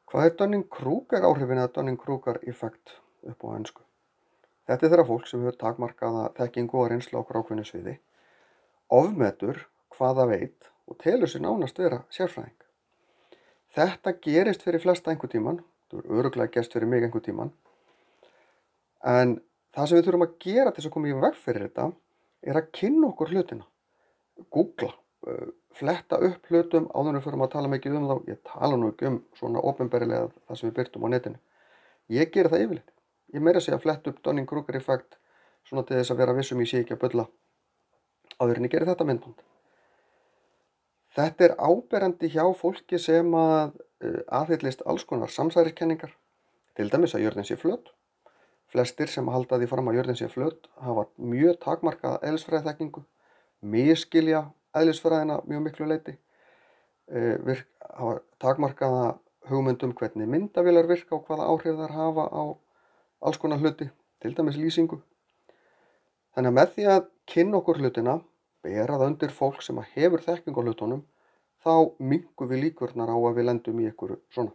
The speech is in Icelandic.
Hvað er Dunning-Kruger áhrifin eða Dunning-Kruger effekt upp á ensku? Þetta er þeirra fólk sem hefur takmarkaða þekkingu og reynslu á ákveðnu sviði, ofmetur hvað það veit og telur sig nánast vera sérfræðing. Þetta gerist fyrir flesta einhvern tímann, þetta er örugglega gerst fyrir mig einhvern tímann, en það sem við þurfum að gera til þess að koma í veg fyrir þetta er að kynna okkur hlutina, googla, fletta upp hlutum áður en við förum að tala mikið um þá. Ég tala nú ekki um svona opinberlega það sem við birtum á netinu. Ég geri það yfirleitt. Ég meira að segja að fletta upp Dunning-Kruger effekt svona til þess að vera vissum ég sé ekki að bulla áður en ég geri þetta myndband. Þetta er áberandi hjá fólki sem aðhyllist alls konar samsæriskenningar, til dæmis að jörðin sé flöt. Flestir sem halda því fram að jörðin sé flöt hafa mjög takmarkaða eðlisfræðiþekkingu, misskilja eðlisfræðina mjög miklu leyti, hafa takmarkaða hugmynd um hvernig myndavélar virka og hvaða áhrif þær hafa á alls konar hluti, til dæmis lýsingu. Þannig að með því að kynna okkur hlutina, bera það undir fólk sem hefur þekkingu á hlutunum, þá minnkum við líkurnar á að við lendum í einhverju svona.